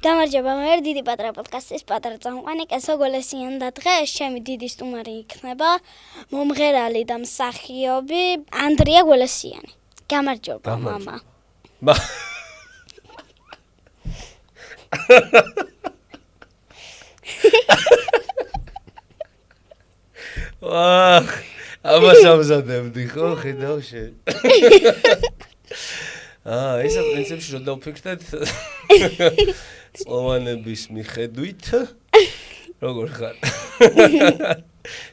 გამარჯობა, მე ვარ დიდი პატრა პოდკასტის პატარა წამყვანი, კესო გოლესიან და დღეს ჩემი დიდი სტუმარი იქნება მომღერალი და მსახიობი ანდრია გოლესიანი. გამარჯობა, მამა. ვაჰ, ამას ამზადებდი ხო, ხედავ შენ. ისა პრინციპში რომ დავფიქრდეთ წლოვანების მიხედვით როგორ ხარ?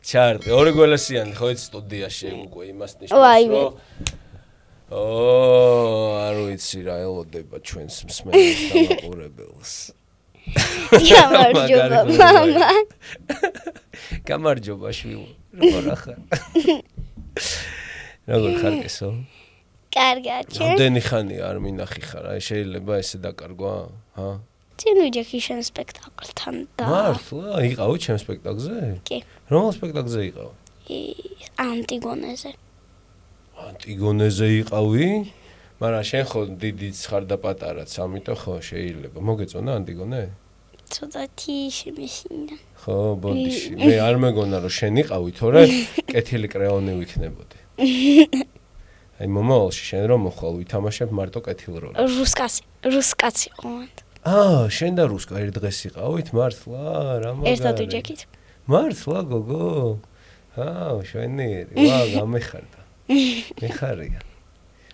ჩარტი, ორი გველესიანი ხო იცი სტუდიაში უკვე იმას ნიშნავს რომ არ ვიცი რა ელოდება ჩვენს მსმენელს და მაყურებელს. გამარჯობა, მამა. გამარჯობა შვილო, როგორ ხარ? როგორ ხარ კესო? კარგად, რამდენი ხანი არ მინახი ხარ? აი შეიძლება ესე დაკარგვა, ჰა? წინ ვიჯექი შენ სპექტაკლთან და მართლა, იყავი ჩემ სპექტაკლზე? კი. რომელ სპექტაკლზე იყავ? ანტიგონეზე. ანტიგონეზე იყავი? მაგრამ შენ ხო დიდიც ხარ და პატარაც, ამიტომ ხო შეიძლება. მოგეწონა ანტიგონე? ცოტათი შემეშინდა. ხო, ბოდიში. მე არ მეგონა რომ შენ იყავი, თორე კეთილი კრეონი ვიქნებოდი. აი მომავალში შენ რომ მოხვალ ვითამაშებ მარტო კეთილ როლს. რუსკაცი ყავთ. შენ და რუსკა ერთ დღეს იყავით მართლა? რა მაგარი. ერთად ვიჯექით. მართლა გოგო? შვენიერი. ვა, გამეხარდა. მეხარია.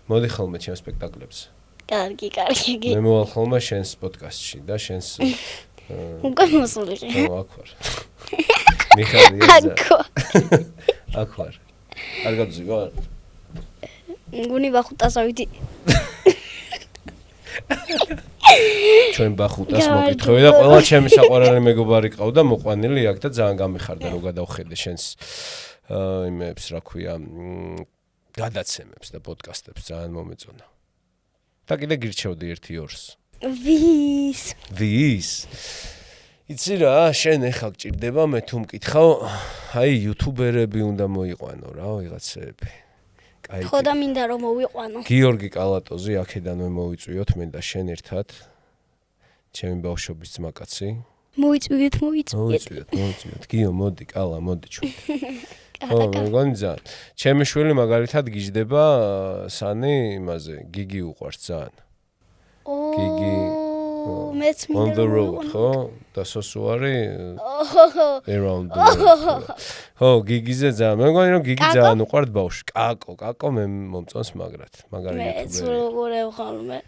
მოდი ხოლმე ჩემ სპექტაკლებზე. კარგი. მე მოვალ ხოლმე შენს პოდკასტში და შენს უკვე მოსულიყი. აქ ვარ. მეხარია. აქ ვარ. არ გაძვი ვარ. გუნი ბახუტასავით. ჩვენ ბახუტას მოკითხები და ყველა ჩემი საყვარელი მეგობარი ყავდა მოყვანილი აქ და ძალიან გამეხარდა რომ გადავხედე შენს იმებს რა ქვია გადაცემებს და პოდკასტებს ძალიან მომეწონა. და კიდე გირჩევდი 1-2-ს. ვის? იცი რა, შენ ეხლა გჭირდება მე თუ მკითხავ, აი იუთუბერები უნდა მოიყვანო რა, ვიღაცები. ხო და მინდა რომ მოვიყვანო. გიორგი კალატოზი აქედანვე მოვიწვიოთ მე და შენ ერთად. ჩემი ბავშვობის ძმაკაცი. მოვიწვიოთ. გიო, მოდი, კალა, მოდი ჩვენ. ხო, მეგონი ძალიან. ჩემი შვილი მაგალითად გიждდება სანი იმაზე, გიგი უყვარს ძალიან. გიგი მეც მინდა. On the road, ხო? და სოსუარი around the world. ხო, გიგიზე ძალიან. მე მგონი რომ გიგი ძალიან უყვართ ბავშვი. კაკო მე მომწონს მაგრად. მაგარი იუთუბერი. მეც როგორ ხალმე.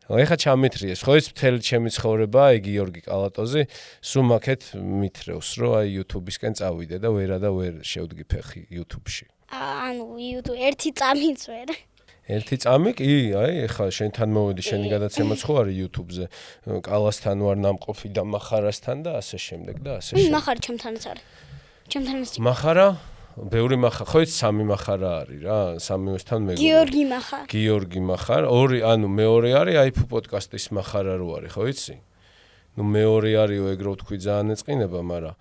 ეხა ჩამითრიეს, ხო ის მთელი ჩემი ცხოვრება, აი გიორგი კალატოზი, სულ მაქეთ მითრევს, რომ აი YouTube-ისკენ წავიდე და ვერ შევდგი ფეხი YouTube-ში. ანუ YouTube ერთი წამიც ვერ. ერთი წამი კი, აი ეხა შენთან მოვედი, შენი გადაცემაც ხო არის YouTube-ზე. კალასთან ვარ ნამყოფი და მახარასთან და ასე შემდეგ და ასე შემდეგ. მახარი ჩემთანაც არის. ჩემთანაც. მახარა? ბევრი მახარა, ხო იცი სამი მახარა არის რა, სამივესთან მეგობარი. გიორგი მახარ, ორი, ანუ მეორე არის აიფუ პოდკასტის მახარა რო არის, ხო იცი? ნუ მეორე არისო ეგრო თქვი ძალიან ეწყინება, მაგრამ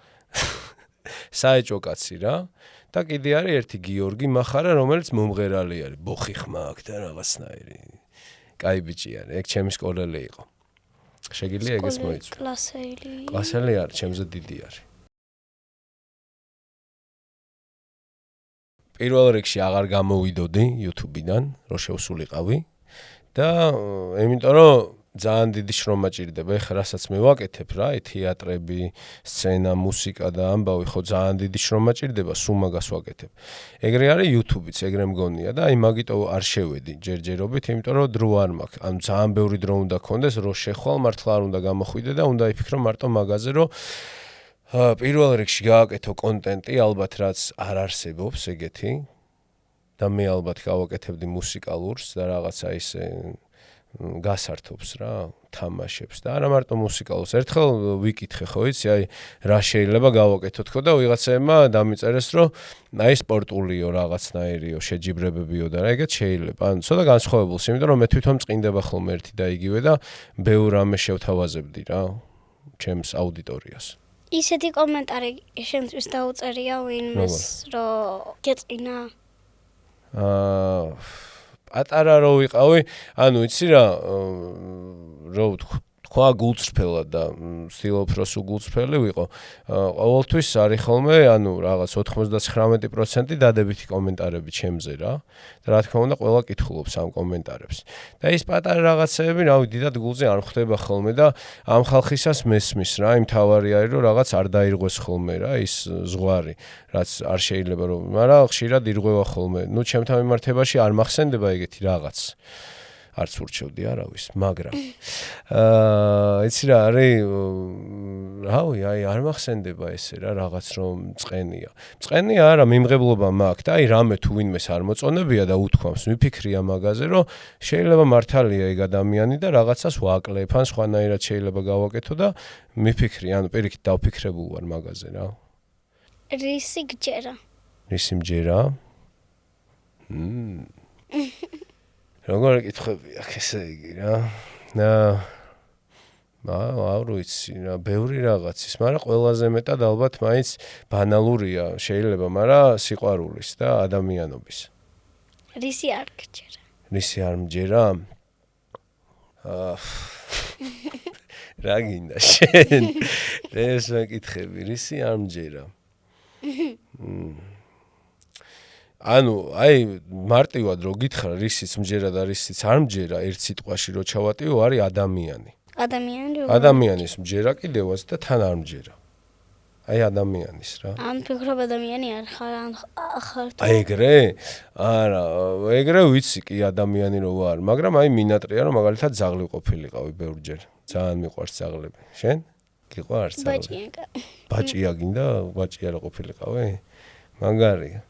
საეჭო კაცი რა. და კიდე არის ერთი გიორგი მახარა, რომელიც მომღერალი არის, ბოხი ხმა აქვს და რაღაცნაირი. კაი ბიჭი არის, ეგ ჩემი სკოლელი იყო. შეგიძლია ეგეც მოიწვი. კლასელი არის, ჩემზე დიდი არის. პირველ რიგში აღარ გამოვიდოდი YouTube-დან, რომ შევსულიყავი და იმიტომ რომ ძალიან დიდი შრომა ჭირდება, ეხლა რასაც მე ვაკეთებ რა, თეატრები, სცენა, მუსიკა და ამბავი, ხო ძალიან დიდი შრომა ჭირდება, სულ მაგას ვაკეთებ. ეგრე არის YouTube-იც, ეგრე მგონია და აი მაგიტო არ შევედი ჯერჯერობით, იმიტომ რომ დრო არ მაქვს. ანუ ძალიან ბევრი დრო უნდა გქონდეს, რომ შეხვალ, მართლა არ უნდა გამოხვიდე და უნდა იფიქრო მარტო მაგაზე, რომ პირველ რიგში გააკეთო კონტენტი, ალბათ რაც არ არსებობს ეგეთი და მე ალბათ გავაკეთებდი მუსიკალურს და რაღაცა ისე გასართობს რა, თამაშებს და არა მარტო მუსიკალურს. ერთხელ ვიკითხე, ხო იცი, აი რა შეიძლება გავაკეთოთ ხო და ვიღაცებმა დამიწერეს, რომ აი სპორტულიო რაღაცნაირიო, შეჯიბრებებიო და რა ეგეთ შეიძლება. ანუ ცოტა განსხვავებულს, იმიტომ რომ მე თვითონ წინდება ხოლმე ერთი და იგივე და ბევრ რამე შევთავაზებდი რა, ჩემს აუდიტორიას. ისეთი კომენტარი შენთვის დაუწერია ვინმეს, რომ გეწინა? პატარა რო ვიყავი, ანუ იცი რა, რო ხვა გულწრფელად და ვცდილობ რომ სულ გულწრფელი ვიყო. ყოველთვის არის ხოლმე, ანუ რაღაც 99% დადებითი კომენტარები ჩემზე რა. და რა თქმა უნდა, ყველა კითხულობს ამ კომენტარებს. და ის პატარა რაღაცეები, რავი, დიდად გულზე არ ხვდება ხოლმე და ამ ხალხისას მესმის რა, იმ თავარი არის რომ რაღაც არ დაირღვეს ხოლმე რა, ის ზღვარი, რაც არ შეიძლება რომ, მაგრამ ხშირად ირღვევა ხოლმე. ნუ ჩემთან მიმართებაში არ მახსენდება ეგეთი რაღაც. არც ურჩევდი არავის, მაგრამ იცი რა არის, რავი, არ მახსენდება ესე რა, რაღაც რომ წყენია. წყენია არა, მიმღებლობა მაქვს და რამე თუ ვინმეს არ მოწონებია და უთქვამს, მიფიქრია მაგაზე, რომ შეიძლება მართალია ეგ ადამიანი და რაღაცას ვაკლებ, ან სხვანაირად შეიძლება გავაკეთო და მიფიქრი, ანუ პირიქით დავფიქრებულ ვარ მაგაზე რა. რისი გჯერა? რისი მჯერა? როგორ კითხები აქ ესე იგი რა. არ ვიცი რა, ბევრი რაღაცის, მაგრამ ყველაზე მეტად ალბათ მაინც ბანალურია შეიძლება, მაგრამ სიყვარულის და ადამიანობის. რისი არ გჯერა? რისი არ მჯერა? რა გინდა შენ? ეს მეკითხები, რისი არ მჯერა? ანუ აი მარტივად რო გითხრა რისიც მჯერა და რისიც არ მჯერა ერთ სიტყვაში რო ჩავატიო არის ადამიანი. ადამიანის მჯერა კიდევაც და თან არ მჯერა. აი ადამიანის რა. ან ფიქრობ ადამიანი არ ხარ თუ? აი ეგრე? არა, ეგრე ვიცი კი ადამიანი რო ვარ, მაგრამ აი მინატრია რომ მაგალითად ძაღლი ყოფილიყავი ბევრჯერ. ძალიან მიყვარს ძაღლები. შენ? გიყვარს ძაღლები? ბაჭია გინდა? ბაჭია რა ყოფილიყავი? მაგარია.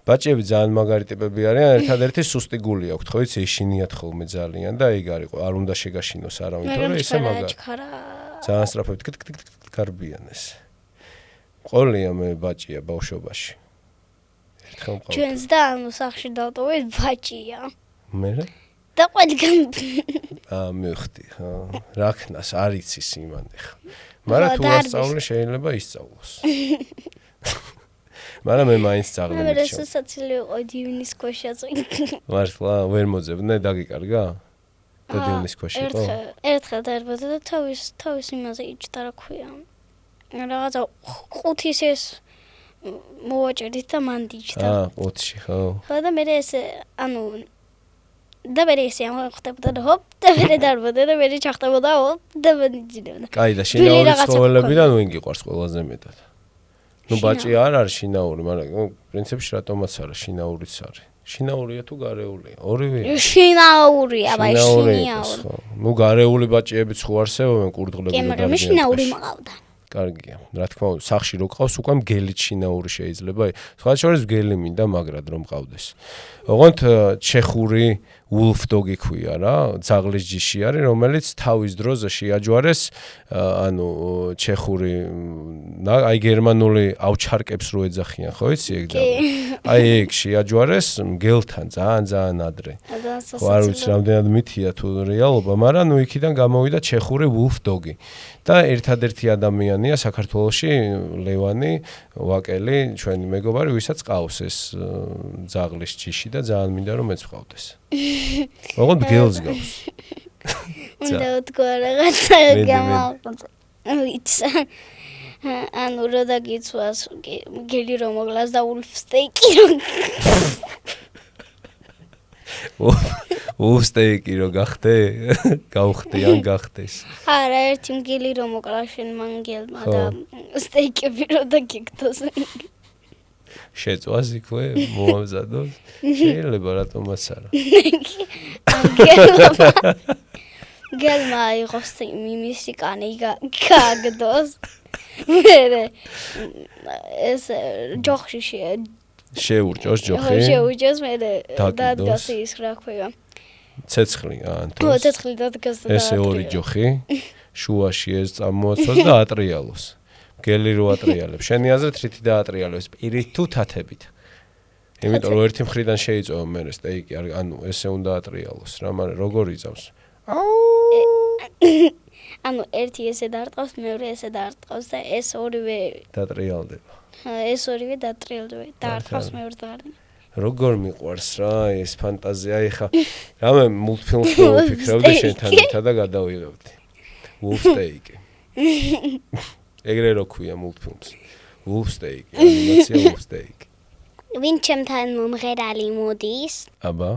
ბაჭიები ძალიან მაგარი ტიპები არიან, ერთადერთი სუსტი გული აქვთ, ხო იცი, ეშინიათ ხოლმე ძალიან და ეგ არის, არ უნდა შეგაშინოს არავინ, თორე ესე მაგარი. ძალიან სწრაფად გარბიან ეს. ყოლია მე ბაჭია ბავშვობაში. ერთხელ მყავდა. ჩვენს და ანუ სახში დავტოვეთ ბაჭია. მე? და ყველგან მივხვდი, ხო. რა ქნას არ იცის იმანე ხო. მაგრამ თუ ასწავლე შეიძლება ისწავლოს. მაგრამ მე მაინც ძაღლი მივჩევ. მე სასაცილო იყო დივნის ქვეშაზე. მართლა ვერ მოძებნე დაგიკარგა? და დივნის ქვეშ იყო? ერთხელ დაერბოდა და თავის იმაზე იჭდა რა ქვია. რაღაცა ყუთის ეს მოვაჭერდით და მან დიჭდა. ყუთში ხო. ხო და მე ესე ანუ და მე ესე ამხდებოდა და ჰოპ და მე დაერბოდა და მე ჩახდებოდა ჰოპ და მე ძინებდა. კაი და შინაური ცხოველებიდან ვინ გიყვარს ყველაზე მეტად? ნუ ბაჭი არ არის შინაური, მაგრამ პრინციპში რატომაც არა, შინაურიც არის. შინაურია თუ გარეულია? ორივეა. შინაურია, ბაი, შინაური. ნუ გარეული ბაჭიებიც ხო არსებობენ კურდღლები და კი, მაგრამ შინაური მყავდა. კარგია. რა თქმა უნდა, სახში რო ყავს, უკვე მგელით შინაური შეიძლება. სხვა შორის მგელი მინდა, მაგრად რომ მყავდეს. ოღონდ ჩეხური wolfdog ქვია რა, ძაღლის ჯიში არის, რომელიც თავის დროზე შეაჯვარეს, ანუ ჩეხური, აი გერმანული ავჩარკებს რო ეძახიან, ხო იცი ეგ და აი ეგ შეაჯვარეს მგელთან ძალიან ადრე. ხო არ ვიცი რამდენად მითია თუ რეალობა, მაგრამ ნუ იქიდან გამოვიდა ჩეხური wolfdog-ი. და ერთადერთი ადამიანია საქართველოში ლევანი ვაკელი, ჩვენი მეგობარი, ვისაც ყავს ეს ძაღლის ჯიში და ძალიან მინდა რომ მეც ვყავდეს. ოღონდ გელს გავს. უნდა თქვა რაღაცა გამაყვა. ვიცი. ანუ რო დაგიცვას გელი რომ მოგლას და wolf steak-ი რომ უსტეიკი რო გახდე, გავხდი ან გახდეს. არა, ერთი მგელი რომ მოკლა შენ მანგელმა და სტეიკები რო დაგიგდოს. შეწვას იქვე, მოამზადოს. შეიძლება რატომაც არა. გელმა იყოს მიმისი კანი გაგდოს. მე ეს ჯოხში შეურჭოს ჯოხი. შეურჭოს მე დადგას ის რა ქვია. ცეცხლი ანთოს. ხო, ცეცხლი დადგას და ესე ორი ჯოხი შუაში ეს წამოაცვას და ატრიალოს. გელი რო ატრიალებს. შენი აზრით რითი დაატრიალებს? პირით თუ თათებით? იმიტომ რომ ერთი მხრიდან შეიწოვა მე სტეიკი, ანუ ესე უნდა ატრიალოს რა, მაგრამ როგორ იწავს? ანუ ერთი ესე დაარტყავს, მეორე ესე დაარტყავს და ეს ორივე დატრიალდება. ეს ორივე დატრიალდება, დაარტყავს მეორე და არა. როგორ მიყვარს რა ეს ფანტაზია, ეხა რამე მულტფილმს მოვიფიქრებდი შენთან ერთად და გადავიღებდი. Wolfsteak. ეგრე რო ქვია მულტფილმს. Wolfsteak, ანიმაცია Wolfsteak. ვინ ჩემთან მომღერალი მოდის? აბა.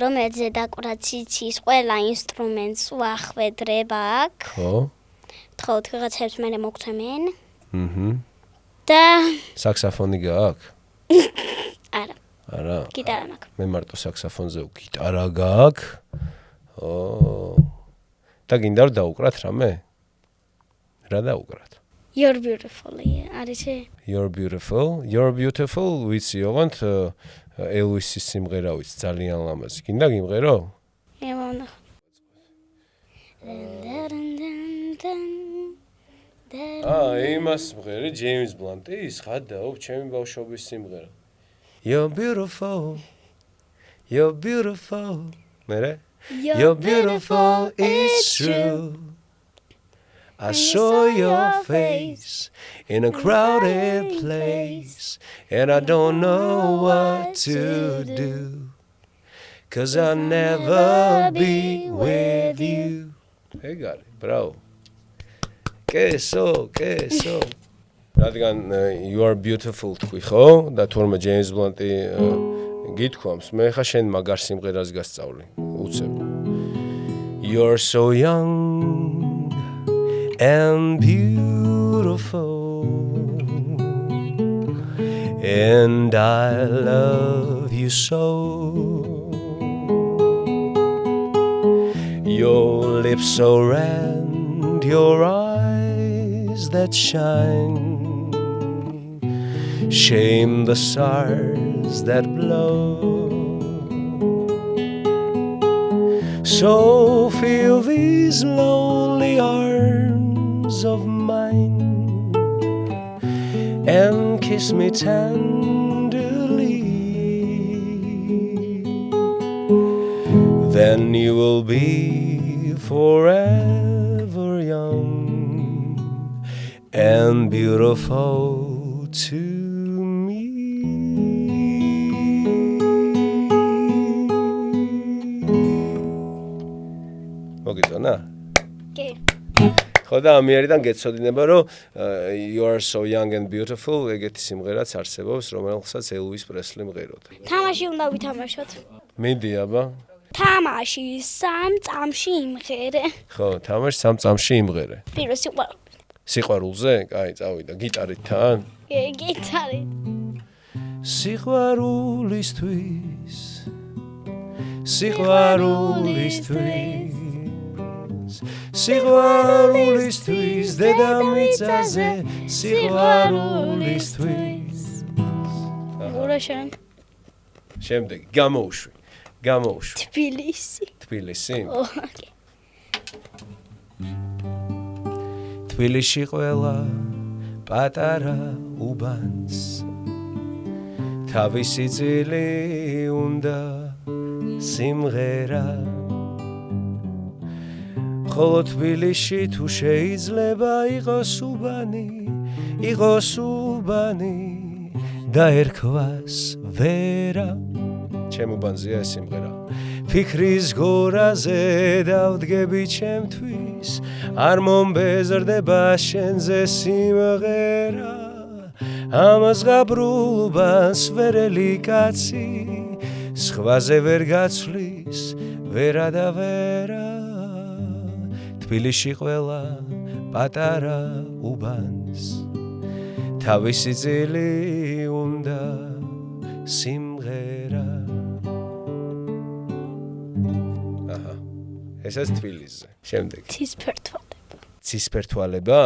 რომელიც დეკორაციის ყველა ინსტრუმენტს ვახვედრება აქ. ხო. თხოვთ ვიღაცებს მერე მოგცემენ. და საქსაფონი გააქვს? არა. არა. გიტარა მაქვს. მე მარტო საქსაფონზე გიტარა გააქვს. და გინდა რომ დაუკრათ რამე? რა დაუკრათ? You're beautiful. არის You're beautiful. ვიცი, ოღონდ ელვისის სიმღერა ვიცი, ძალიან ლამაზი. გინდა გიმღერო? ემონა. იმას მღერი ჯეიმს ბლანტის, ხადაობ ჩემი ბავშვობის სიმღერა. You're beautiful. მერე? You're beautiful, it's true. I saw your face in a crowded place, and I don't know what to do, 'cause I'll never be with you. Hey, got it, bravo. Queso. რადგან you are beautiful თქვი ხო? და თორმე ჯეიმს ბლანტი გითქვამს, მე ხა შენ მაგარ სიმღერას გასწავლი. უცებ. You're so young and beautiful, and I love you so. Your lips so red, your eyes that shine, shame the stars that blow. So feel these lonely arms of mine and kiss me tenderly. Then you will be forever young and beautiful to me. მოგიწონა? კი. ხო და ამიერიდან გეცოდინება რომ you are so young and beautiful ეგეთი სიმღერაც არსებობს რომელსაც ელვის პრესლი მღეროდა. თამაში უნდა ვითამაშოთ. მინდი აბა. თამაში 3 წამში იმღერე. ხო, თამაში 3 წამში იმღერე. პირველ სიყვარულზე? კაი, წავიდა გიტარით თან. გიტარი. სიყვარულისთვის დედამიწაზე სიყვარულისთვის. გურაშენ. შემდეგ გამოუშვი. თბილისი. ოკეი. თბილისში ყველა პატარა უბანს თავისი ძილი უნდა სიმღერა. ხოლო თბილისში თუ შეიძლება იყოს უბანი და ერქვას ვერა. ჩემ უბანზეა ეს სიმღერა. ფიქრის გორაზე დავდგები ჩემთვის, არ მომბეზრდება შენზე სიმღერა. ამას ღაბრულ უბანს ვერელი კაცი სხვაზე ვერ გაცვლის ვერა და ვერა. თბილისში ყველა პატარა უბანს თავისი ძილი უნდა სიმღერა. აჰა, ესეც თბილისზე. შემდეგ ცისფერთვალება.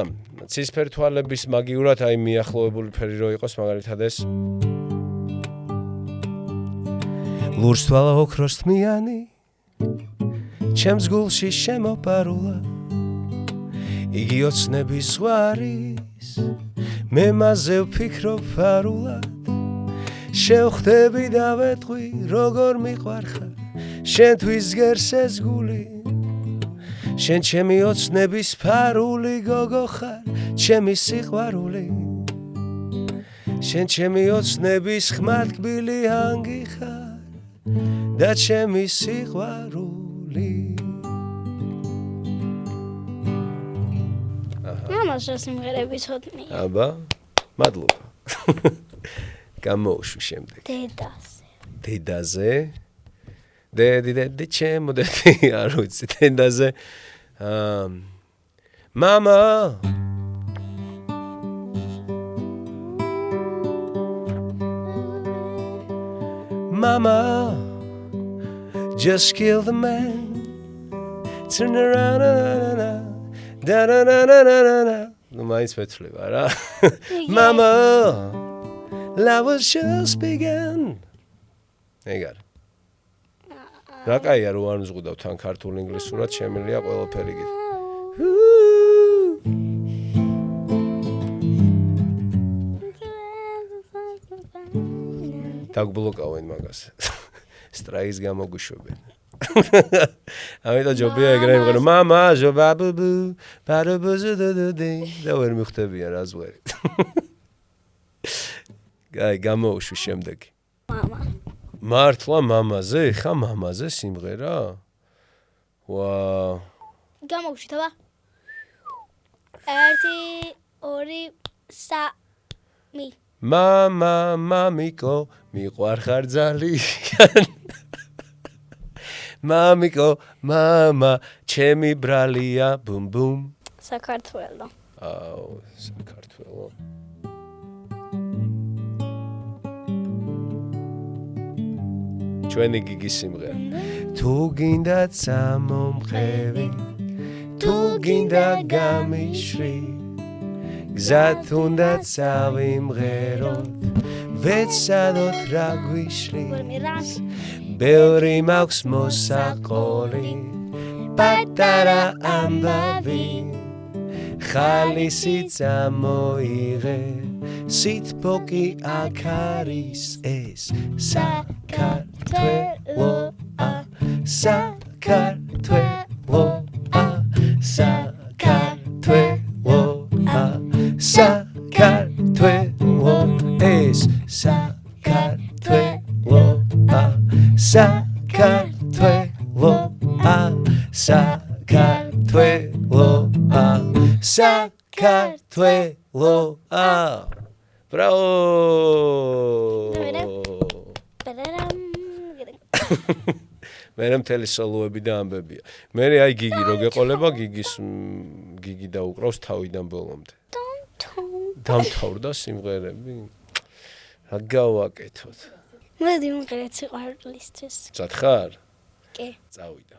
ცისფერთვალების მაგიურად აი მიახლოებული ფერი რო იყოს მაგალითად ეს ლურს თვალა ოქროს თმიანი ჩემს გულში შემოპარულა იგი ოცნების ზღვარის მე მასზე ვფიქრობ ფარულად შევხვდები და ვეტყვი როგორ მიყვარხარ შენთვის გერს ეს გული შენ ჩემი ოცნების ფარული გოგო ხარ ჩემი სიყვარული შენ ჩემი ოცნების ხმარკბილი ჰანგი ხარ და ჩემი სიყვარული ჩანალში სიმღერები ცოდნია. აბა, მადლობა. გამოუშვი შემდეგ. დედაზე. დედი ჩემო დედი არ ვიცი დედაზე. მამა Mama, just kill the man. Turn around, da da da da da da da. No mais მეცვლება რა. Mama, love was just begun. ეგარ. რა კაია რო არ მზღუდავ თან ქართულ ინგლისურად შემიძლია ყველაფერი გით. დაგბლოკავენ მაგას. სტრაის გამოგუშვებენ. ამიტომ ჯობია ეგრე იმღერო მამა ჟობაბუბუ ბარუბუზუდუდუდი და ვერ მიხვდებიან რა ზღვერი. გაი გამოუშვი შემდეგი. მამა. მართლა მამაზე? ხა მამაზე სიმღერა? ვა. გამოუშვით აბა. 1 2 3 მამა მამიკო მიყვარხარ ძალიან მამიკო მამა ჩემი ბრალია ბუმ ბუმ საქართველო აუ საქართველო ჩვენი გიგის სიმღერა თუ გინდა წამომყევი თუ გინდა გამიშვი გზად უნდა წავიმღეროთ ვეცადოთ რა გვიშლის ბევრი მაქვს მოსაყოლი პატარა ამბავი ხალისი წამოიღე სითბოკი აქ არის ეს საქართველოა საქართველოა საქართველოა საქართველო ეს საქართველოა საქართველოა საქართველოა საქართველოა ბრავო მე მთელი სოლოები და ამბებია მე აი გიგი რო გეყოლება გიგი დაუკრავს თავიდან ბოლომდე დამთავრდა სიმღერები რა გავაკეთოთ მოდი მომყრეთ სიყვარულისთვის წათხარ კი წავიდა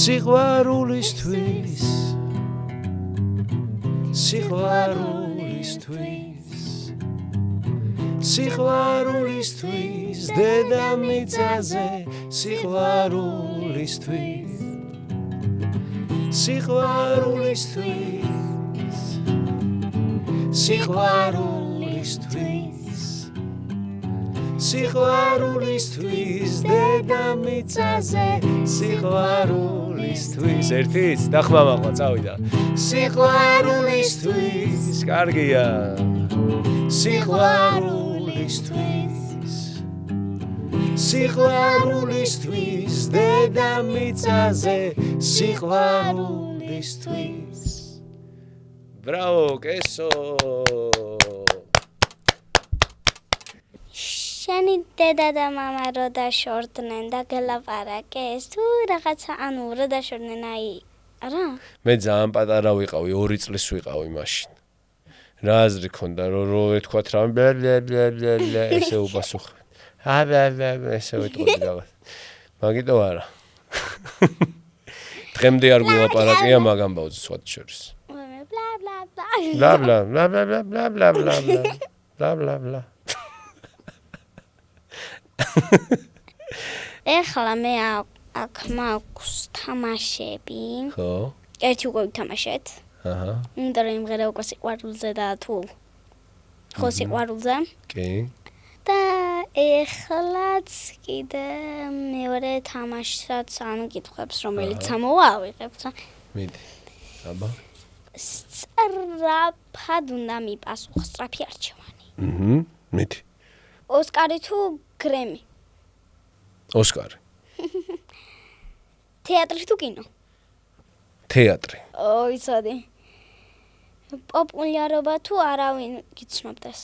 სიყვარულისთვის სიყვარულისთვის დედამიწაზე სიყვარულისთვის დედამიწაზე სიყვარულისთვის ერთიც დახმამაღლა წავიდა სიყვარულისთვის კარგია სიყვარულისთვის დედამიწაზე სიყვარულისთვის ბრავო კესო შენი დედა და მამა რო დაშორდნენ და გელაპარაკეს თუ რაღაცა ანუ რო დაშორდნენ აი არა მე ძალიან პატარა ვიყავი 2 წლის ვიყავი მაშინ რა აზრი ქონდა რო ეთქვათ რა ესე უპასუხე ესე ვიტყოდი რაღაც მაგიტო არა დღემდე არ გულაპარაკია მაგ ამბავზე სხვათა შორის ბლა ბლა ბლა ბლა ბლა ბლა ბლა ბლა ბლა ბლა ბლა ბლა ეხლა მე აქ მაქვს თამაშები ხო ერთი უკვე ვთამაშეთ აჰა უნდა რომ იმღერა უკვე სიყვარულზე და თუ ხო სიყვარულზე კი და ეხლაც კიდე მეორე თამაშსაც ანუ კითხვებს რომელიც ამოვავიღებთ მიდი აბა სწრაფად უნდა მიპასუხო სწრაფი არჩევანი მიდი ოსკარი თუ გრემი. ოსკარი. თეატრი თუ კინო? თეატრი. იცოდი. პოპულარობა თუ არავინ გიცნობდეს?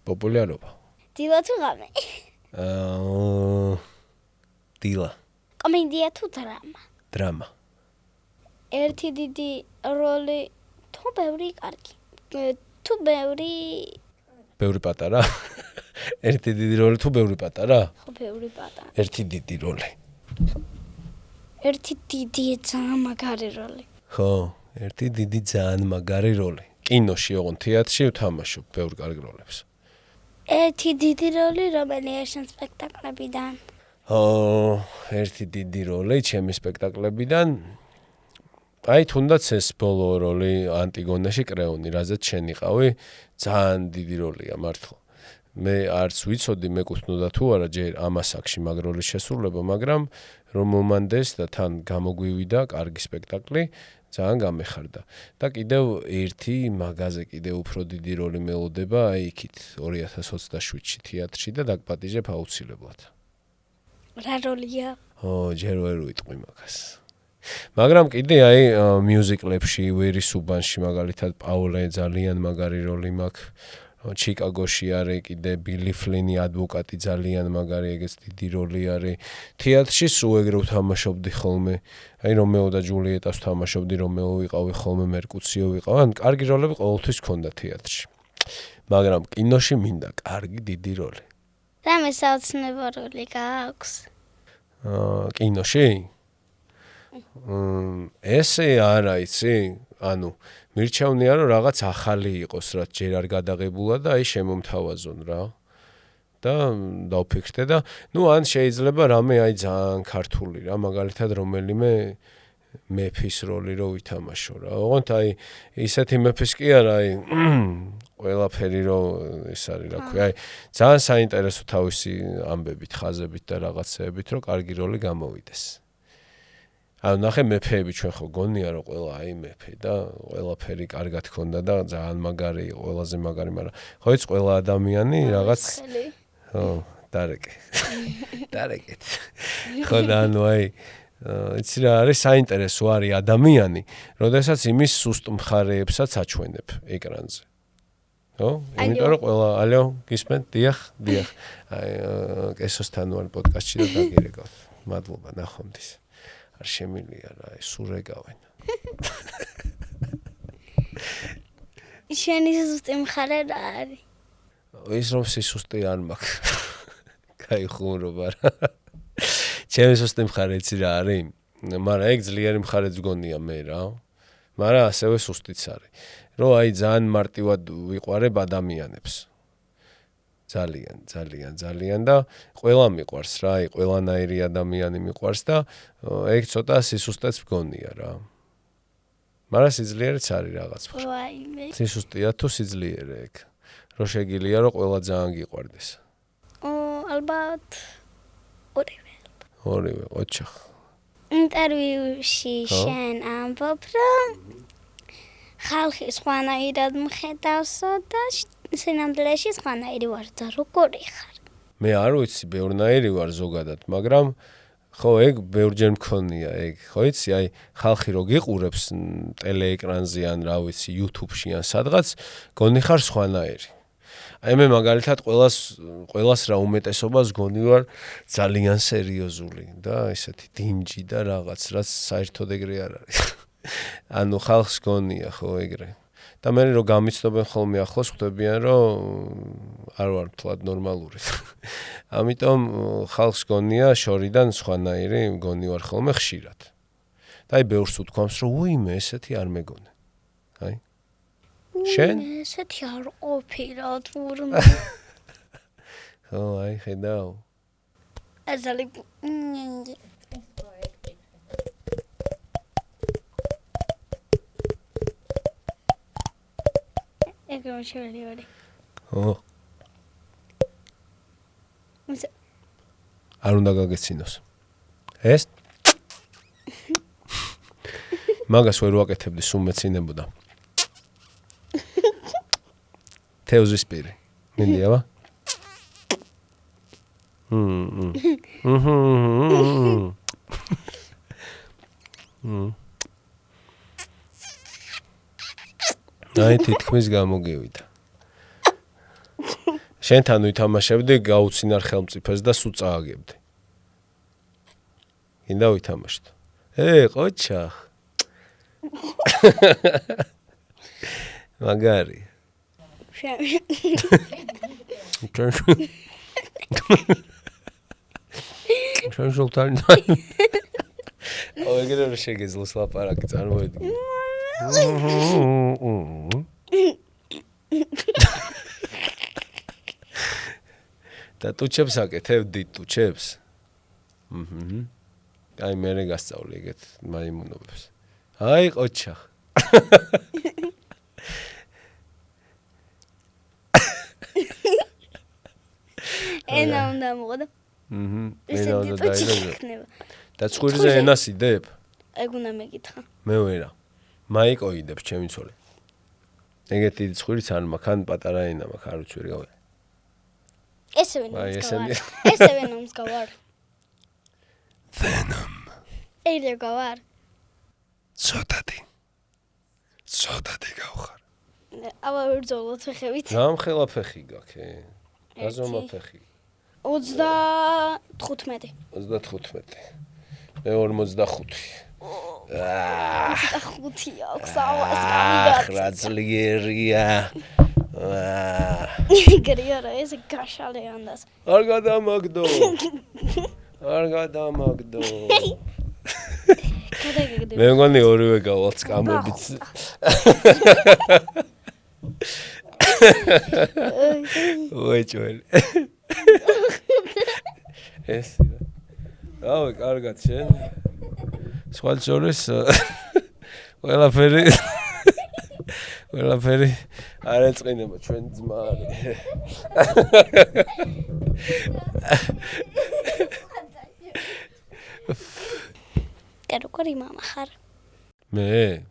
პოპულარობა. დილა თუ ღამე? დილა. კომედია თუ დრამა? დრამა. ერთი დიდი როლი თუ ბევრი კარგი? თუ ბევრი პატარა? ერთი დიდი როლი თუ ბევრი პატარა? ხო, ბევრი პატარა. ერთი დიდი როლი. ერთი დიდი ძალიან მაგარი როლი. ხო, ერთი დიდი ძალიან მაგარი როლი. კინოში ოღონ თეატრში ვთამაშობ ბევრ კარგ როლებს. ერთი დიდი როლი რომელია შენ სპექტაკლებიდან? ერთი დიდი როლი ჩემი სპექტაკლებიდან აი თუნდაც ეს ბოლო როლი ანტიგონაში კრეონი, რაზეც შენ იყავი, ძალიან დიდი როლია მართლა. მე არც ვიცოდი მეკუთვნოდა თუ არა ჯერ ამ ასაკში მაგ როლის შესრულება, მაგრამ რომ მომანდეს და თან გამოგვივიდა კარგი სპექტაკლი, ძალიან გამეხარდა. და კიდევ ერთი მაგაზე კიდევ უფრო დიდი როლი მელოდება აი იქით 2027-ში თეატრში და დაგპატიჟებ აუცილებლად. რა როლია? ჯერ ვერ ვიტყვი მაგას. მაგრამ კიდე აი მიუზიკლებში, ვერის უბანში მაგალითად პაულე ძალიან მაგარი როლი მაქვს. ჩიკაგოში არის კიდე ბილი ფლინი ადვოკატი ძალიან მაგარი, ეგეც დიდი როლი არის. თეატრში სულ ეგრე ვთამაშობდი ხოლმე. აი რომეო და ჯულიეტას ვთამაშობდი, რომეო ვიყავი ხოლმე, მერკუციო ვიყავ. ან კარგი როლები ყოველთვის ჰქონდა თეატრში. მაგრამ კინოში მინდა კარგი დიდი როლი. რამე საოცნებო როლი გააქვს? კინოში? ესე არა იცი, ანუ მირჩევნია რომ რაღაც ახალი იყოს, რაც ჯერ არ გადაღებულა და აი შემომთავაზონ რა. და დავფიქრდე და ან შეიძლება რამე აი ძალიან ქართული რა, მაგალითად რომელიმე მეფის როლი რო ვითამაშო რა. ოღონდ აი ისეთი მეფის კი არა, აი ყველაფერი რო ეს არის რა ქვია, აი ძალიან საინტერესო თავისი ამბებით, ხაზებით და რაღაცეებით, რომ კარგი როლი გამოვიდეს. ანუ ნახე მეფეები ჩვენ ხო გონია რომ ყველა აი მეფე და ყველაფერი კარგად ქონდა და ძალიან მაგარი, ყველაზე მაგარი, მაგრამ ხო იცი ყველა ადამიანი რაღაც დარეკე. დარეკეთ. ხო და ანუ აი იცი რა არის საინტერესო არის ადამიანი, როდესაც იმის სუსტ მხარეებსაც აჩვენებ ეკრანზე. ხო? იმიტომ რომ ყველა ალო გისმენთ? დიახ. აი კესოსთან ვარ პოდკასტში და დაგირეკავთ. მადლობა ნახვამდის. არ შემილია რა, სურეგავენ. შენი სუსტი მხარე რა არის? ის რომ სისუსტე არ მაქვს. კაი ხუმრობა რა. ჩემი სუსტი მხარე იცი რა არის? მაგრამ ეგ ძლიერი მხარეც გონია მე რა. მაგრამ ასევე სუსტიც არის. რომ აი ძალიან მარტივად ვიყვარებ ადამიანებს. ძალიან და ყველა მიყვარს რა, აი ყველანაირი ადამიანი მიყვარს და ეგ ცოტა სისუსტეც მგონია რა. მაგრამ სიძლიერიც არის რაღაც. სისუსტეა თუ სიძლიერე ეგ. რომ შეგიძლია რომ ყველა ძალიან გიყვარდეს. ალბათ ორივე, ოჩახ. ინტერვიუში შენ ამბობ რომ ხალხი სხვანაირად მხედავსო და სინამდვილეში სხვანაირი ვარ და როგორი ხარ? მე არ ვიცი, ბევრნაირი ვარ ზოგადად, მაგრამ ხო ეგ ბევრჯერ მქონია ეგ. ხო იცი, აი ხალხი რო გიყურებს ტელეეკრანზე ან რა ვიცი, YouTube-ში ან სადღაც, გონი ხარ სხვანაირი. აი მე მაგალითად ყველას რა უმეტესობას გონი ვარ ძალიან სერიოზული და ესეთი დინჯი და რაღაც, რაც საერთოდ ეგრე არ არის. ანუ ხალხს გონია ხო ეგრე. და მე რო გამიცნობენ ხოლმე ახლოს ხვდებიან რომ არ ვარ თლად ნორმალური. ამიტომ ხალხს გონია შორიდან სხვანაირი გონი ვარ ხოლმე ხშირად. და აი ბევრს უთქვამს რომ უიმე ესეთი არ მეგონე. აი შენ ესეთი არ ყოფილა თურმე. ხო აი ხედავ. აზალი ეგრე შეველი ვარ. არ უნდა გაგეცინოს. ეს? მაგას ვერ ვაკეთებდი, სულ მეცინებოდა. თევზის პირი. მინდიავა? აი თითქმის გამოგივიდა. შენთან ვითამაშებდი, გაუცინარ ხელმწიფეს და სულ წააგებდი. გინდა ვითამაშოთ. ყოჩახ. მაგარი. შენ შულთან. ეგრე რომ შეგეძლოს ლაპარაკი წარმოედგინე. და ტუჩებს აკეთებდი ტუჩებს. აი მე გასწავლი ეგეთ მაიმუნობებს. აი ყოჩახ. ენა უნდა მოყდა. ენა უნდა დაიწყო. და ცხვირზე ენას იდებ? ეგ უნდა მეკითხა. მე ვერა. მაიკო იდებს ჩემი ცოლი. ეგეთი ცხვირიც არ მაქვს, ან პატარა ენა მაქვს, არ ვიცი ვერ გავიგე. ესევე ნომს გავარ. Venom. ეილერ გავარ. ცოტათი გავხარ. აბა ვერძოლოთ ხევით. რამხელა ფეხი გაქვს? გაზომა ფეხი. 35. 35. მე 45. 5 აქვს ავას გამიგაც. რა ძლიერია. გრიარა ეს გაშალე ანდას. არ გადამაგდო. მე მგონი ორივე გავალ სკამებით. ვეჭველი. ეს. რავი, კარგად შენ. სხვა შორის ყველაფერი არ ეწყინება ჩვენ ძმა არის. როგორი მამა ხარ? მე?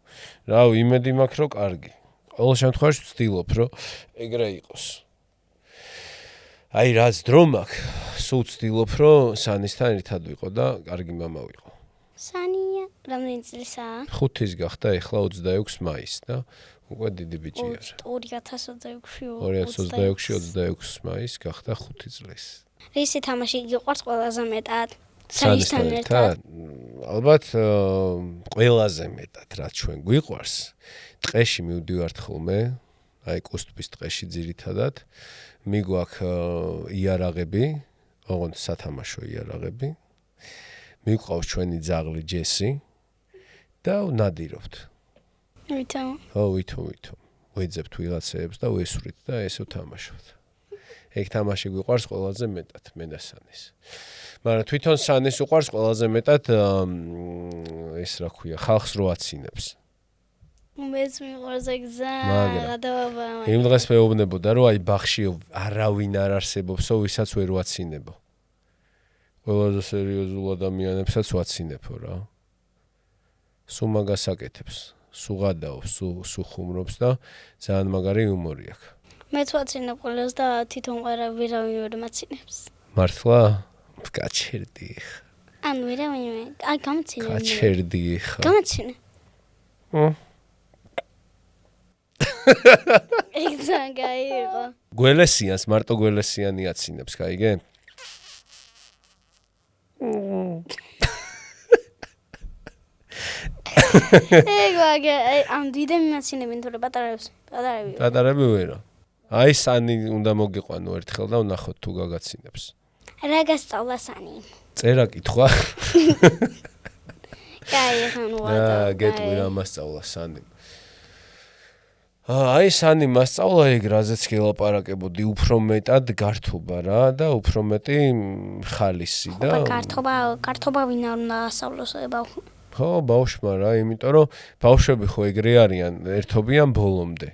რავი, იმედი მაქვს, რომ კარგი. ყოველ შემთხვევაში ვცდილობ, რომ ეგრე იყოს. აი, რაც დრო მაქვს, სულ ვცდილობ, რომ სანისთან ერთად ვიყო და კარგი მამა ვიყო. სანია, რამდენი წლისაა? 5-ის გახდა, ეხლა 26 მაისს და უკვე დიდი ბიჭი არა. 2026-ში 26 მაისს გახდა 5 წლის. რისი თამაში გიყვარს ყველაზე მეტად? სანისთან ერთად? ალბათ ყველაზე მეტად, რაც ჩვენ გვიყვარს, ტყეში მივდივართ ხოლმე, აი კუსტბის ტყეში ძირითადად, მიგვაქვს იარაღები, ოღონდ სათამაშო იარაღები. მიყვავს ჩვენი ძაღლი ჯესი და ნადირობთ. ვითომ? ხო, ვითომ. ვეძებთ ვიღაცეებს და ვესვრით და ესე ვთამაშობთ. ეგ თამაში გვიყვარს ყველაზე მეტად, მე და სანის. მაგრამ თვითონ სანის უყვარს ყველაზე მეტად ეს რა ქვია, ხალხს რო აცინებს. მეც მიყვარს ეგ გადავაბა. იმ დღეს მეუბნებოდა, რომ აი ბაღში არავინ არ არსებობსო, ვისაც ვერ ვაცინებო. ყველაზე სერიოზულ ადამიანებსაც ვაცინებო რა. სულ მაგას აკეთებს, სულ გადაობს, სულ ხუმრობს და ძალიან მაგარი იუმორი აქვს. მეც ვაცინებ ყველას და თვითონ ვერავინ ვერ მაცინებს. მართლა? გაჩერდი ხა. ანუ ვერავინმე, აი გამცინე. გაჩერდი ხა. გამცინე. ეგ ძალიან გაიგო. გველესიანს მარტო გველესიანი აცინებს, გაიგე? ეგ ვაგე, ამ დიდემ მაცინებენ თორე პატარებს, პატარები. პატარები ვერა. აი სანი უნდა მოგიყვანო ერთხელ და ვნახოთ თუ გაგაცინებს. რა გასწავლა სანი? წერა კითხვა. კაი, ხან ვადა. გეტყვი რა მასწავლა სანი. აი სანი მასწავლა ეგ რაზეც გელაპარაკებოდი, უფრო მეტად გართობა რა და უფრო მეტი ხალისი და გართობა ვინ არ უნდა ასწავლოს ბავშვი? ხო, ბავშვმა რა, იმიტომ რომ ბავშვები ხო ეგრე არიან, ერთობიან ბოლომდე.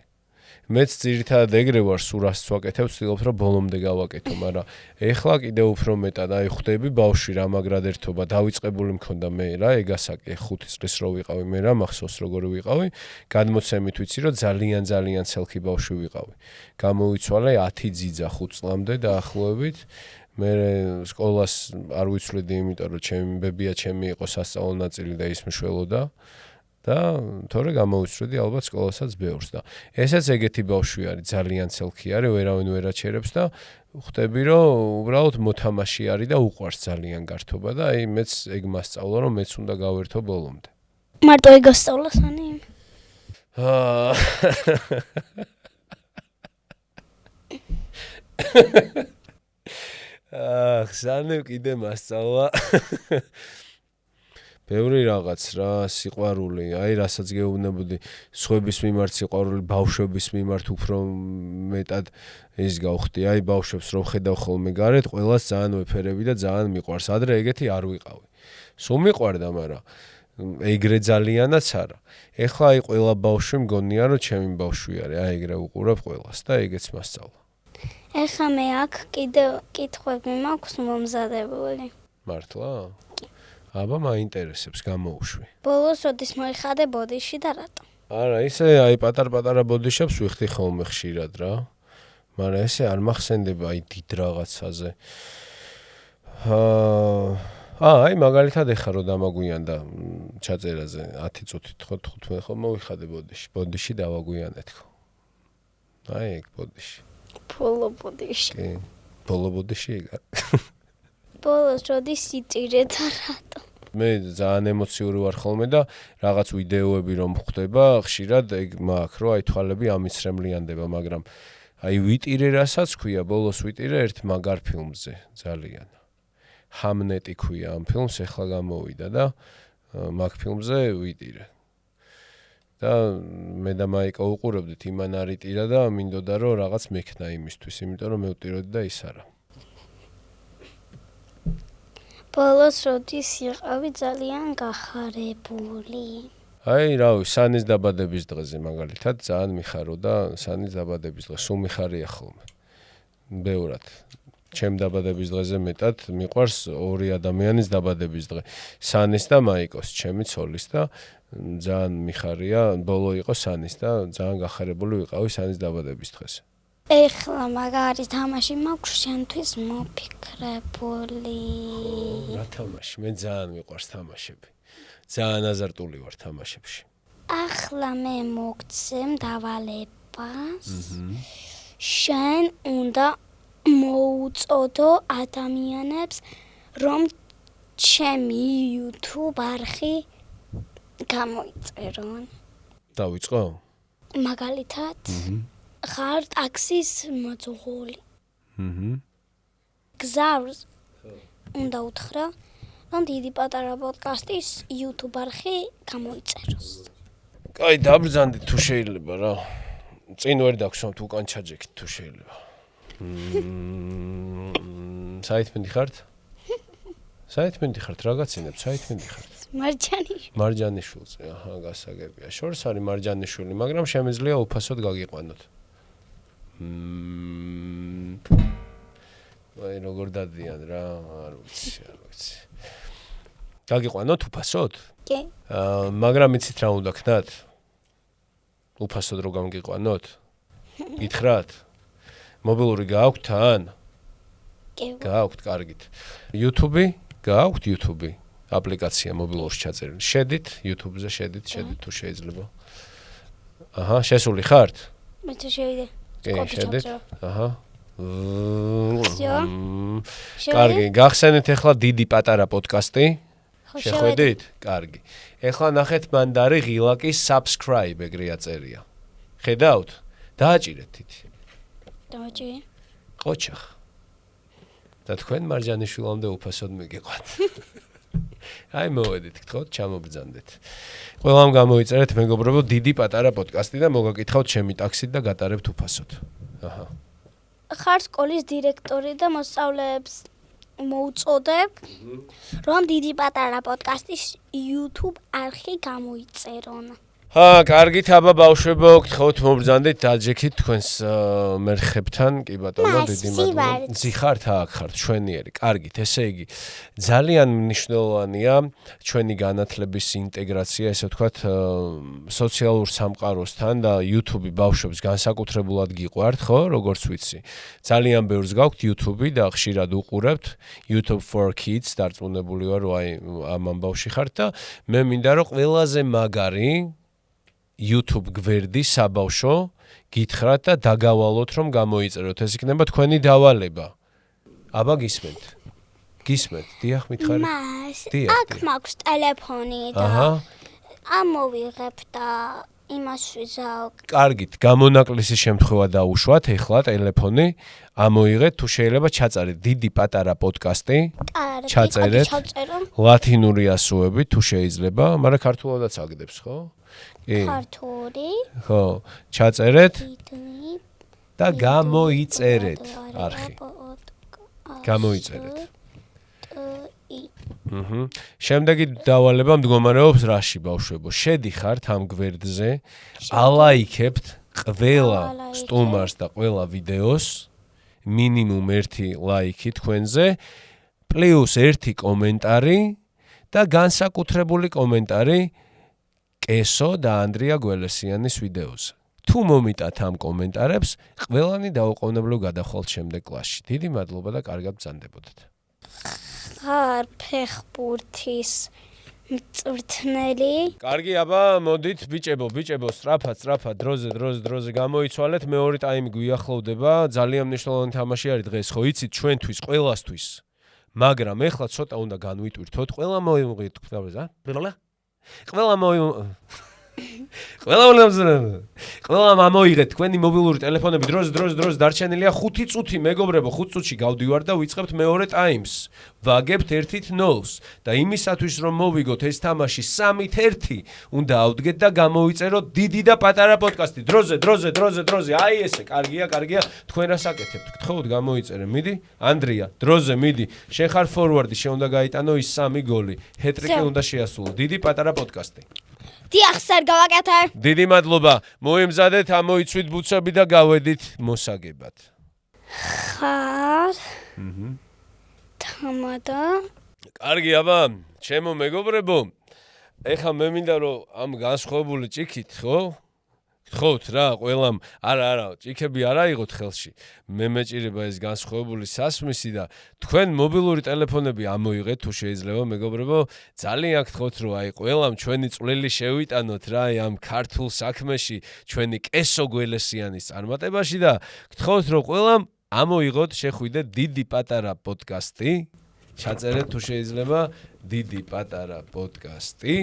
მეც ძირითადად ეგრე ვარ, სულ რასაც ვაკეთებ, ვცდილობ რომ ბოლომდე გავაკეთო, მაგრამ ეხლა კიდევ უფრო მეტად აი ხვდები ბავშვი რა მაგრად ერთობა, დავიწყებული მქონდა მე რა, ეგასაკე 5 წლის რო ვიყავი მე რა, მახსოვს როგორ ვიყავი, გადმოცემით ვიცი რომ ძალიან ცელქი ბავშვი ვიყავი. გამოვიცვალე 10 ძიძა 5 წლამდე დაახლოებით. მე სკოლას არ ვიცვლიდი, იმიტომ რომ ჩემი ბებია ჩემი იყო სასწავლო ნაწილი და ის მშველოდა და თორე გამოვიცვლიდი ალბათ სკოლასაც ბევრს და ესეც ეგეთი ბავშვი არის, ძალიან ცელქი არის, ვერავინ ვერ აჩერებს და ხვდები რომ უბრალოდ მოთამაში არის და უყვარს ძალიან გართობა და აი მეც ეგ მასწავლა რომ მეც უნდა გავერთო ბოლომდე. მარტო ეგ გასწავლა სანი? სანამ კიდე მასწავლა ბევრი რაღაც რა, სიყვარული, აი რასაც გეუბნებოდი, სხვების მიმართ სიყვარული, ბავშვების მიმართ უფრო მეტად ის გავხდი, აი ბავშვებს რომ ხედავ ხოლმე გარეთ, ყველას ძალიან ვეფერები და ძალიან მიყვარს. ადრე ეგეთი არ ვიყავი. სულ მიყვარდა, მაგრამ ეგრე ძალიანაც არა. ეხლა აი ყველა ბავშვი მგონია რომ ჩემი ბავშვი არის, აი ეგრე უყურებ ყველას და ეგეც მასწავლა. ეხლა მე აქ კიდევ კითხვები მაქვს მომზადებული. მართლა? აბა მაინტერესებს, გამოუშვი. ბოლოს როდის მოიხადე ბოდიში და რატო? არა, ისე აი პატარ-პატარა ბოდიშებს ვიხდი ხოლმე ხშირად რა. მაგრამ ესე არ მახსენდება აი დიდ რაღაცაზე. აი მაგალითად ეხა რომ დამაგვიანდა ჩაწერაზე 10 წუთით ხო 15 ხო მოვიხადე ბოდიში. ბოდიში დავაგვიანეთ ხო. აი ეგ ბოდიში. ბოლო ბოდიში. კი, ბოლო ბოდიში ეგ. ბოლოს როდის იწირე და რატო? მე ძალიან ემოციური ვარ ხოლმე და რაღაც ვიდეოები რომ ხვდება, ხშირად ეგ მაქვს, რომ აი თვალები ამიცრემლიანდება, მაგრამ აი ვიტირე რასაც ქვია, ბოლოს ვიტირე ერთ მაგარ ფილმზე, ძალიან. ჰამნეტი ქვია ამ ფილმს, ეხლა გამოვიდა და მაგ ფილმზე ვიტირე. და მე და მაიკა უყურებდით, იმან არ იტირა და მინდოდა რომ რაღაც მექნა იმისთვის, იმიტომ რომ მე ვტიროდი და ის არა. ბოლოს როდის იყავი ძალიან გახარებული? აი, რავი, სანის დაბადების დღეზე მაგალითად ძალიან მიხაროდა სანის დაბადების დღე, სულ მიხარია ხოლმე. ბევრად. ჩემ დაბადების დღეზე მეტად მიყვარს ორი ადამიანის დაბადების დღე. სანის და მაიკოს, ჩემი ცოლის და ძალიან მიხარია, ბოლო იყო სანის და ძალიან გახარებული ვიყავი სანის დაბადების დღეზე. ეხლა მაგარი თამაში მაქვს შენთვის მოფიქრებული. რა თამაში? მე ძალიან მიყვარს თამაშები. ძალიან აზარტული ვარ თამაშებში. ახლა მე მოგცემ დავალებას. შენ უნდა მოუწოდო ადამიანებს, რომ ჩემი YouTube არხი გამოიწერონ. დავიწყო? მაგალითად, ხარ ტაქსის მოძღვრული. გზავს უნდა უთხრა, რომ დიდი პატარა პოდკასტის YouTube არხი გამოიწეროს. კაი, დაბრძანდით თუ შეიძლება რა. წინ ვერ დაგსვამთ უკან ჩაჯექით თუ შეიძლება. საით მიდიხართ? საით მიდიხართ? რა გაცინებთ? საით მიდიხართ? მარჯანიშვილი. მარჯანიშვილზე, აჰა, გასაგებია. შორს არის მარჯანიშვილი, მაგრამ შემიძლია უფასოდ გაგიყვანოთ. აი როგორ დადიან რა, არ ვიცი. გაგიყვანოთ უფასოდ? კი. მაგრამ იცით რა უნდა ქნათ? უფასოდ რო გამგიყვანოთ? გითხრათ? მობილური გააქვთ თან? კი. გააქვთ, კარგით. YouTube გააქვთ YouTube აპლიკაცია მობილურში ჩაწერილი. შედით YouTube-ზე შედით თუ შეიძლება. აჰა, შესული ხართ? მე შევიდე. კი, შედით. აჰა. всё. კარგი, გახსენეთ ახლა დიდი პატარა პოდკასტი. ხო, შეხვედით? კარგი. ახლა ნახეთ მანდარი ღილაკის subscribe ეგრე აწერია. ხედავთ? დააჭირეთ თითი. დავაჭირე. ყოჩახ. და თქვენ მარჯანიშვილამდე უფასოდ მიგიყვანთ. აი მოვედით, გთხოვთ, ჩამობრძანდეთ. ყველამ გამოიწერეთ მეგობრებო დიდი პატარა პოდკასტი და მოგაკითხავთ ჩემი ტაქსით და გატარებთ უფასოდ. აჰა. ხარ სკოლის დირექტორი და მოსწავლეებს მოუწოდებ, რომ დიდი პატარა პოდკასტის YouTube არხი გამოიწერონ. კარგით აბა ბავშვებო, გთხოვთ მობრძანდით დაჯექით თქვენს მერხებთან, კი ბატონო, დიდი მადლობა. ზიხართ აქ ხართ, ჩვენიერი. კარგით, ესე იგი, ძალიან მნიშვნელოვანია ჩვენი განათლების ინტეგრაცია, ესე ვთქვათ, სოციალურ სამყაროსთან და YouTube ბავშვებს განსაკუთრებულად გიყვართ, ხო, როგორც ვიცი. ძალიან ბევრს გაქვთ YouTube და ხშირად უყურებთ YouTube for Kids, დარწმუნებული ვარ, რომ აი ამ ამბავში ხართ და მე მინდა რომ ყველაზე მაგარი YouTube გვერდი საბავშვო გითხრათ და დაგავალოთ რომ გამოიწეროთ. ეს იქნება თქვენი დავალება. აბა გისმენთ. გისმენთ, დიახ მითხარი. აქ მაქვს ტელეფონი და ამოვიღებ და იმას ვიზავ. კარგით, გამონაკლისის შემთხვევა დაუშვათ ეხლა ტელეფონი, ამოიღეთ თუ შეიძლება ჩაწერეთ დიდი პატარა პოდკასტი. ჩაწერეთ. ლათინური ასოებით თუ შეიძლება, მაგრამ ქართულადაც აგდებს, ხო? ქართული. ხო, ჩაწერეთ და გამოიწერეთ არხი. გამოიწერეთ. შემდეგი დავალება მდგომარეობს რაში ბავშვებო? შედიხართ ამ გვერდზე, ალაიქებთ ყველა სტუმარს და ყველა ვიდეოს, მინიმუმ 1 ლაიქი თქვენზე, პლუს 1 კომენტარი და განსაკუთრებული კომენტარი კესო და ანდრია გველესიანის ვიდეოზე. თუ მომიტათ ამ კომენტარებს, ყველანი დაუყოვნებლივ გადახვალთ შემდეგ კლასში. დიდი მადლობა და კარგად ბრძანდებოდეთ. ხარ ფეხბურთის მწვრთნელი. კარგი, აბა, მოდით ბიჭებო, სწრაფად, დროზე გამოიცვალეთ, მეორე ტაიმი გვიახლოვდება. ძალიან მნიშვნელოვანი თამაში არის დღეს, ხო იცით, ჩვენთვის, ყველასთვის. მაგრამ ეხლა ცოტა უნდა განვიტვირთოთ, ყველა მოიმღით, ყველა ამოიღეთ თქვენი მობილური ტელეფონები დროს დარჩენილია 5 წუთი, მეგობრებო, 5 წუთში გავდივარ და ვიწყებთ მეორე ტაიმს. ვაგებთ 1-0-ს და იმისათვის რომ მოვიგოთ ეს თამაში 3-1, უნდა ავდგეთ და გამოვიწეროთ დიდი და პატარა პოდკასტი. დროზე. აი ესე, კარგია, თქვენ რას აკეთებთ? გთხოვთ გამოიწერე, მიდი. ანდრია, დროზე მიდი. შენ ხარ ფორვარდი, შენ უნდა გაიტანო ის 3 გოლი. ჰეტრიკი უნდა შეასრულო. დიდი პატარა პოდკასტი. დიახ, სერ გავაკეთე. დიდი მადლობა. მოიმზადეთ, ამოიცვით ბუცები და გავედით მოსაგებად. ხარ. თამადა. კარგი, აბა, ჩემო მეგობრებო. ეხლა მე მინდა რომ ამ განსხვავებული ჭიქით, ხო? გთხოვთ რა, ყველამ, არა, ჭიქები არ აიღოთ ხელში. მე მეჭირება ეს განსხვავებული სასმისი და თქვენ მობილური ტელეფონები ამოიღეთ თუ შეიძლება, მეგობრებო, ძალიან გთხოვთ რომ აი ყველამ ჩვენი წვლილი შევიტანოთ რა ამ ქართულ საქმეში, ჩვენი კესო გველესიანის წარმატებაში და გთხოვთ რომ ყველამ ამოიღოთ, შეხვიდეთ დიდი პატარა პოდკასტი. ჩაწერეთ თუ შეიძლება დიდი პატარა პოდკასტი.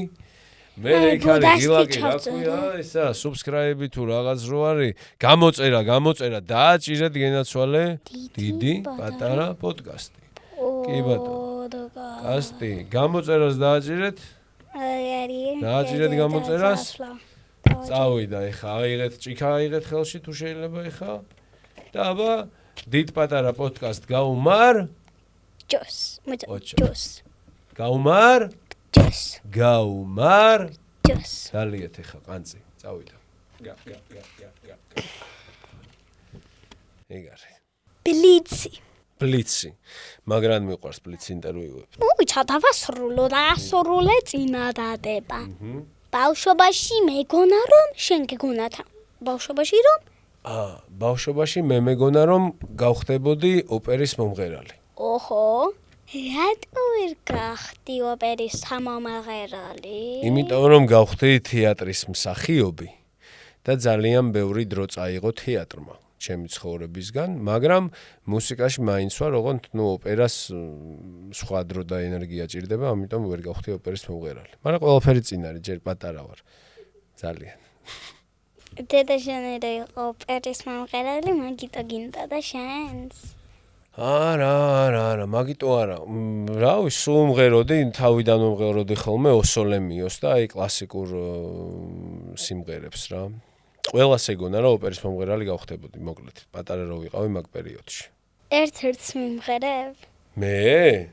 მე იქ არის გილაკი, რა ქვია, ესა, subscribe თუ რაღაც რო არის, გამოწერა, დააჭირეთ გენაცვალე დიდი პატარა პოდკასტი. კი ბატონო. პოდკასტი, გამოწერას დააჭირეთ. დააჭირეთ გამოწერას. წავიდა ეხა, აიღეთ ჭიქა, აიღეთ ხელში თუ შეიძლება ეხა. და აბა, დიდ პატარა პოდკასტ გაუმარ. ჯოს. გაუმარ. გაუმარ. დალიეთ ეხა ყანწი, წავიდა. გა. ეგ არის. ბლიცი. მაგრამ მიყვარს ბლიცი ინტერვიუები. ჩადავასრულო და ასრულე წინადადება. ბავშვობაში მეგონა რომ შენ გეგონათა. ბავშვობაში რომ? ბავშვობაში მე მეგონა რომ გავხდებოდი ოპერის მომღერალი. ოჰო. რატო ვერ გახდი ოპერის მომღერალი? იმიტომ რომ გავხდი თეატრის მსახიობი და ძალიან ბევრი დრო წაიღო თეატრმა ჩემი ცხოვრებისგან, მაგრამ მუსიკაში მაინც ვარ, ოღონდ ოპერას სხვა დრო და ენერგია ჭირდება, ამიტომ ვერ გავხდი ოპერის მომღერალი. მაგრამ ყველაფერი წინ არის, ჯერ პატარა ვარ. ძალიან. დედა შენ იყო ოპერის მომღერალი, მაგიტო გინდა და შენს? არა, მაგიტო არა. რავი, სულ მღეროდი, თავიდან მომღეროდი ხოლმე ოსოლემიოს და აი კლასიკურ სიმღერებს რა. ყველას ეგონა რა ოპერის მომღერალი გავხდებოდი, მოკლედ. პატარა რო ვიყავი მაგ პერიოდში. ერთ-ერთს მიმღერებ? მე?